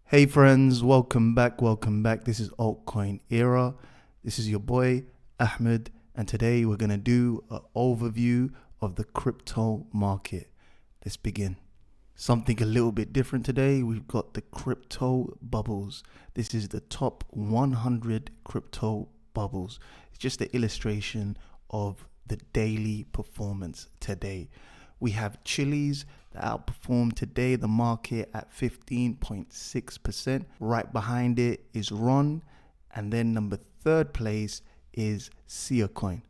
Hey friends, welcome back. This is Altcoin Era. This is your boy Ahmed, and today we're gonna do an overview of the crypto market. Let's begin. Something a little bit different today. We've got the crypto bubbles. This is the top 100 crypto bubbles. It's just an illustration of the daily performance today. We have Chili's that outperformed today the market at 15.6%. Right behind it is Ron. And then number third place is Coin.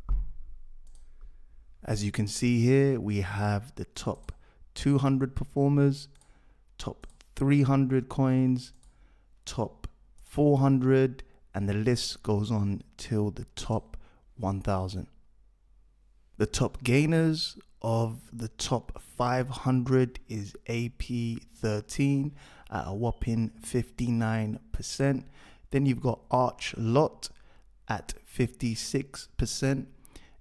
As you can see here, we have the top 200 performers, top 300 coins, top 400, and the list goes on till the top 1000. The top gainers of the top 500 is AP13 at a whopping 59%. Then you've got Arch Lot at 56%.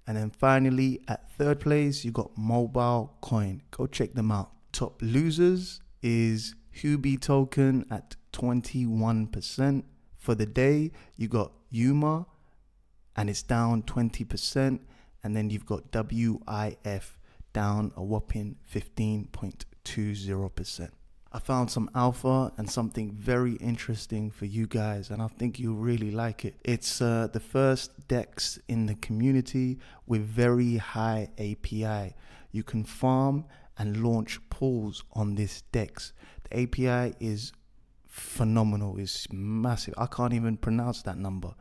And then finally at third place, you got Mobile Coin. Go check them out. Top losers is Hubi Token at 21%. For the day, you got Yuma and it's down 20%. And then you've got WIF down a whopping 15.20%. I found some alpha and something very interesting for you guys, and I think you'll really like it. It's the first DEX in the community with very high API. You can farm and launch pools on this DEX. The API is phenomenal. It's massive. I can't even pronounce that number.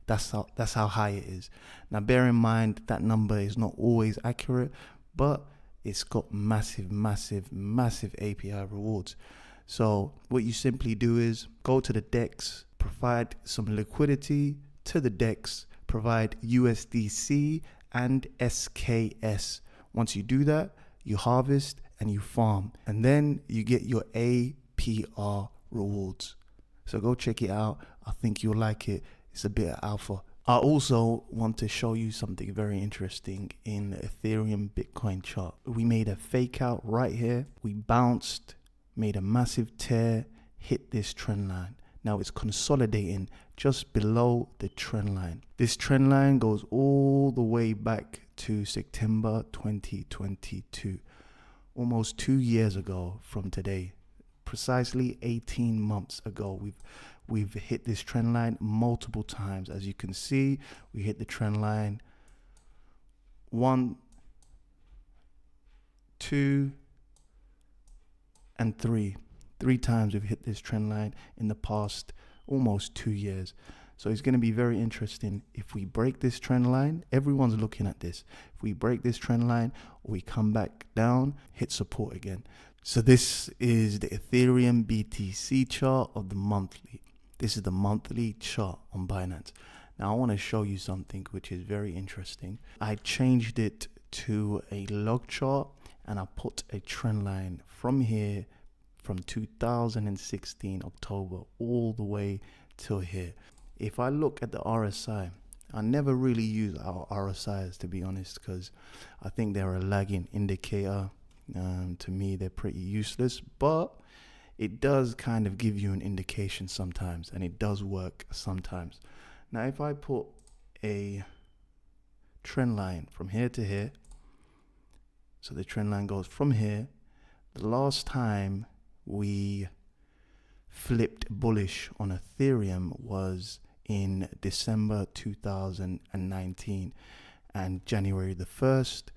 That's how high it is. Now bear in mind that number is not always accurate, but it's got massive API rewards. So what you simply do is go to the DEX, provide some liquidity to the DEX, provide USDC and SKS. Once you do that, you harvest and you farm, and then you get your APR rewards. So go check it out. I think you'll like it. It's a bit of alpha. I also want to show you something very interesting in the Ethereum Bitcoin chart. We made a fake out right here. We bounced, made a massive tear, hit this trend line. Now it's consolidating just below the trend line. This trend line goes all the way back to September 2022, almost 2 years ago from today. Precisely 18 months ago, we've hit this trend line multiple times. As you can see, we hit the trend line 1, 2, and 3. 3 times we've hit this trend line in the past almost 2 years. So it's going to be very interesting if we break this trend line. Everyone's looking at this. If we break this trend line, or we come back down, hit support again. So this is the Ethereum BTC chart of the monthly. This is the monthly chart on Binance. Now I want to show you something which is very interesting. I changed it to a log chart and I put a trend line from here, from 2016 October all the way till here. If I look at the RSI, I never really use our RSIs, to be honest, because I think they're a lagging indicator. To me, they're pretty useless, but it does kind of give you an indication sometimes, and it does work sometimes. Now, if I put a trend line from here to here, so the trend line goes from here, the last time we flipped bullish on Ethereum was in December 2019 and January the 1st,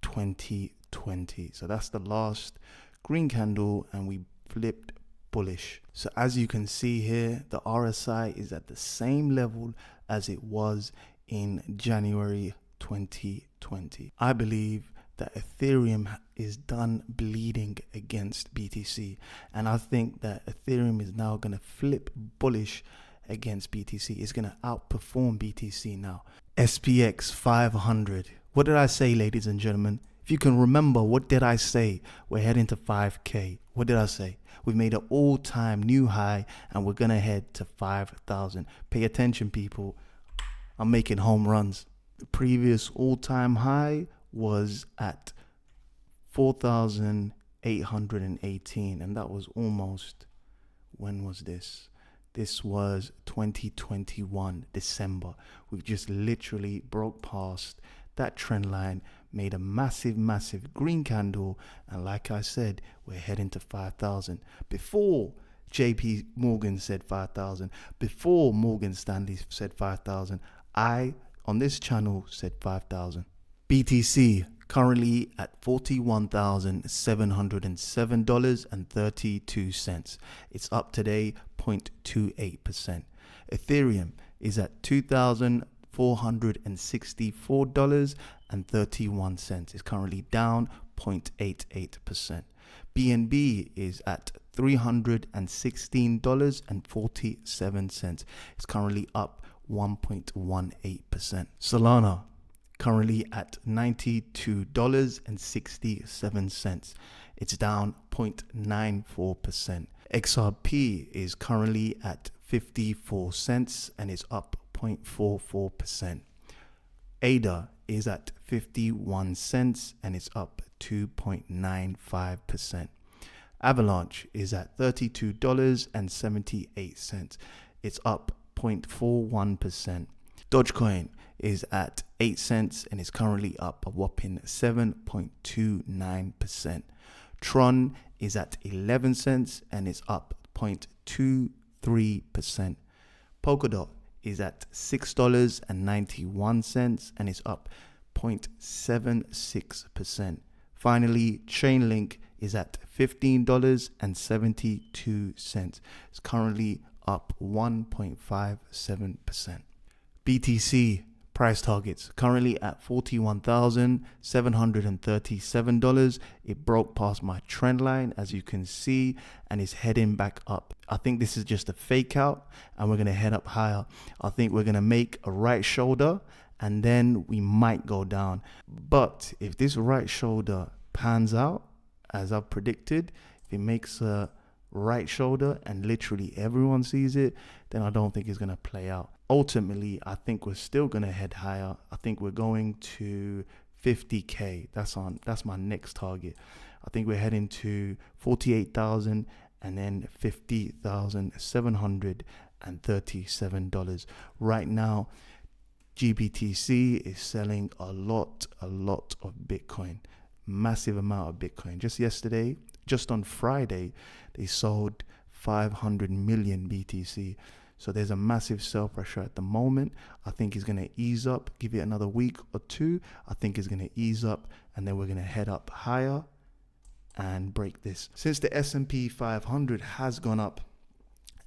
2020. So that's the last green candle and we flipped bullish. So as you can see here, the RSI is at the same level as it was in January 2020. I believe that Ethereum is done bleeding against BTC, and I think that Ethereum is now going to flip bullish against BTC. It's going to outperform BTC now. SPX 500. What did I say, ladies and gentlemen? If you can remember, what did I say? We're heading to 5K. What did I say? We've made an all-time new high and we're going to head to 5,000. Pay attention, people. I'm making home runs. The previous all-time high was at 4,818, and that was almost When was this? This was 2021, December. We've just literally broke past that trend line, made a massive green candle. And like I said, we're heading to 5,000. Before JP Morgan said 5,000, before Morgan Stanley said 5,000, I, on this channel, said 5,000. BTC currently at $41,707.32. It's up today 0.28%. Ethereum is at $2,464.31. It's currently down 0.88%. BNB is at $316.47. It's currently up 1.18%. Solana currently at $92.67. It's down 0.94%. XRP is currently at 54 cents and it's up 0.44%. ADA is at 51 cents and it's up 2.95%. Avalanche is at $32.78. It's up 0.41%. Dogecoin is at 8 cents and is currently up a whopping 7.29%. Tron is at 11 cents and is up 0.23%. Polkadot is at $6.91 and is up 0.76%. Finally, Chainlink is at $15.72. It's currently up 1.57%. BTC price targets currently at $41,737. It broke past my trend line, as you can see, and is heading back up. I think this is just a fake out and we're going to head up higher. I think we're going to make a right shoulder and then we might go down. But if this right shoulder pans out as I've predicted, if it makes a right shoulder and literally everyone sees it, then I don't think it's going to play out. Ultimately, I think we're still going to head higher. I think we're going to 50K. That's my next target. I think we're heading to 48,000 and then $50,737. Right now, GBTC is selling a lot of Bitcoin, massive amount of Bitcoin. Just yesterday, just on Friday, they sold 500 million BTC. So there's a massive sell pressure at the moment. I think it's going to ease up, give it another week or two. I think it's going to ease up and then we're going to head up higher and break this. Since the S&P 500 has gone up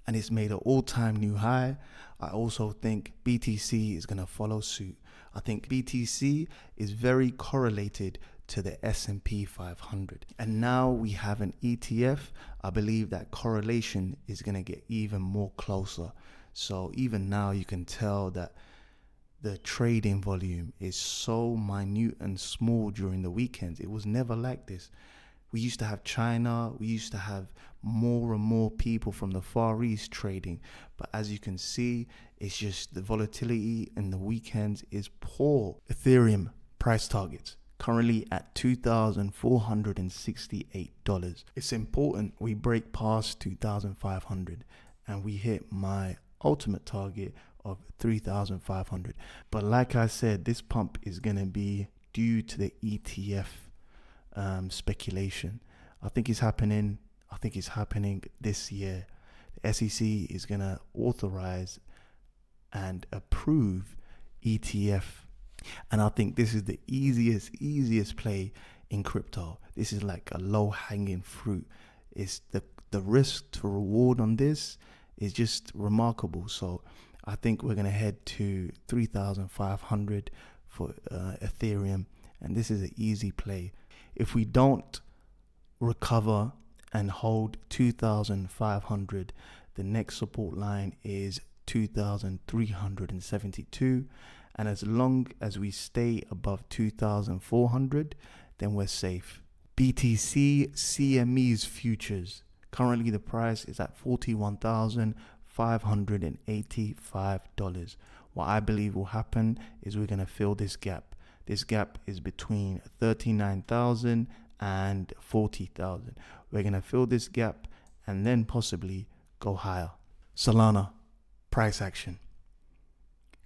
and it's made an all-time new high, I also think BTC is going to follow suit. I think BTC is very correlated to the S&P 500. And now we have an ETF. I believe that correlation is going to get even more closer. So even now you can tell that the trading volume is so minute and small during the weekends. It was never like this. We used to have China, we used to have more and more people from the Far East trading. But as you can see, it's just the volatility in the weekends is poor. Ethereum price targets currently at $2,468. It's important we break past 2,500 and we hit my ultimate target of 3,500. But like I said, this pump is going to be due to the ETF speculation. I think it's happening this year. The SEC is going to authorize and approve ETF. And I think this is the easiest play in crypto. This is like a low hanging fruit. It's the risk to reward on this is just remarkable. So I think we're going to head to 3,500 for Ethereum. And this is an easy play. If we don't recover and hold 2,500, the next support line is 2,372. And as long as we stay above 2,400, then we're safe. BTC CME's futures. Currently the price is at $41,585. What I believe will happen is we're going to fill this gap. This gap is between 39,000 and 40,000. We're going to fill this gap and then possibly go higher. Solana, price action.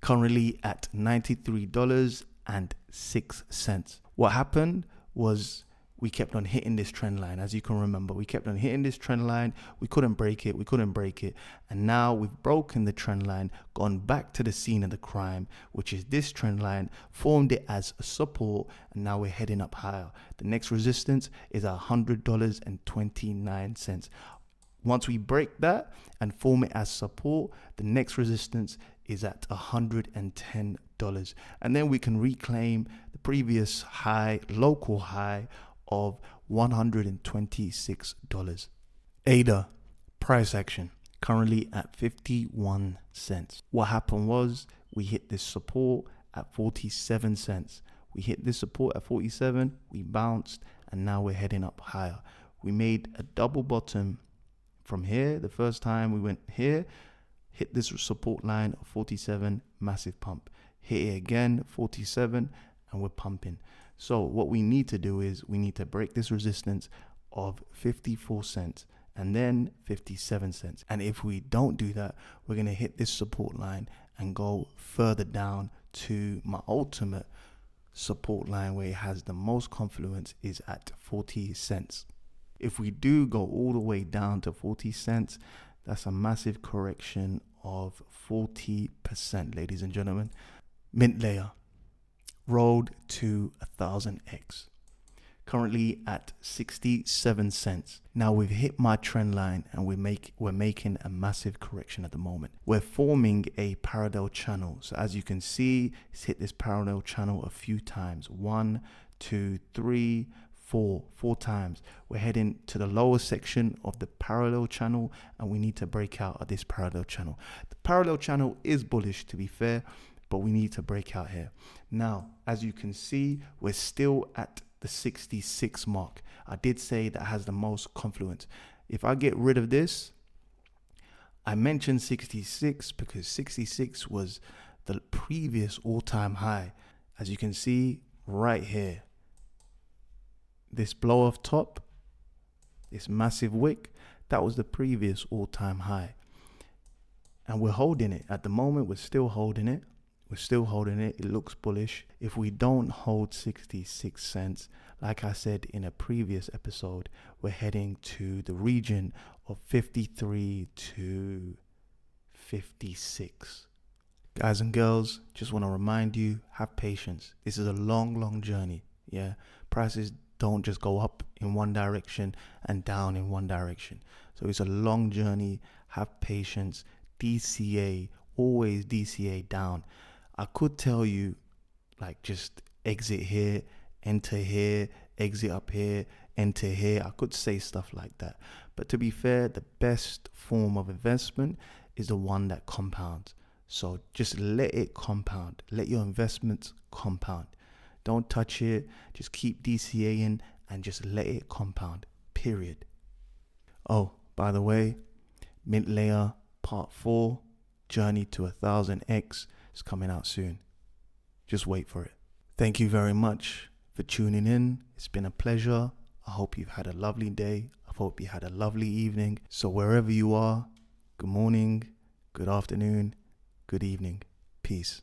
Currently at $93.06. What happened was we kept on hitting this trend line. As you can remember, we kept on hitting this trend line. We couldn't break it. And now we've broken the trend line, gone back to the scene of the crime, which is this trend line, formed it as a support, and now we're heading up higher. The next resistance is $100.29. Once we break that and form it as support, the next resistance is at $110. And then we can reclaim the previous high, local high of $126. ADA, price action, currently at 51 cents. What happened was we hit this support at 47 cents. We hit this support at 47, we bounced, and now we're heading up higher. We made a double bottom from here. The first time we went here, hit this support line of 47, massive pump. Hit it again, 47, and we're pumping. So what we need to do is we need to break this resistance of 54 cents and then 57 cents. And if we don't do that, we're going to hit this support line and go further down to my ultimate support line where it has the most confluence, is at 40 cents. If we do go all the way down to 40 cents, that's a massive correction of 40%, ladies and gentlemen. Mint layer, road to 1000x. Currently at 67 cents. Now we've hit my trend line and we're making a massive correction at the moment. We're forming a parallel channel. So as you can see, it's hit this parallel channel a few times. 1, 2, 3, 4 times. We're heading to the lower section of the parallel channel and we need to break out of this parallel channel. The parallel channel is bullish, to be fair, but we need to break out here. Now, as you can see, we're still at the 66 mark. I did say that has the most confluence. If I get rid of this, I mentioned 66 because 66 was the previous all-time high. As you can see right here, this blow off top, this massive wick, that was the previous all-time high. And we're holding it. At the moment, we're still holding it. It looks bullish. If we don't hold 66 cents, like I said in a previous episode, we're heading to the region of 53 to 56. Guys and girls, just want to remind you, have patience. This is a long journey. Yeah, prices don't just go up in one direction and down in one direction. So it's a long journey. Have patience. DCA, always DCA down. I could tell you, like, just exit here, enter here, exit up here, enter here. I could say stuff like that. But to be fair, the best form of investment is the one that compounds. So just let it compound. Let your investments compound. Don't touch it. Just keep DCAing and just let it compound. Period. Oh, by the way, Mint Layer Part 4, Journey to 1000x, is coming out soon. Just wait for it. Thank you very much for tuning in. It's been a pleasure. I hope you've had a lovely day. I hope you had a lovely evening. So wherever you are, good morning, good afternoon, good evening. Peace.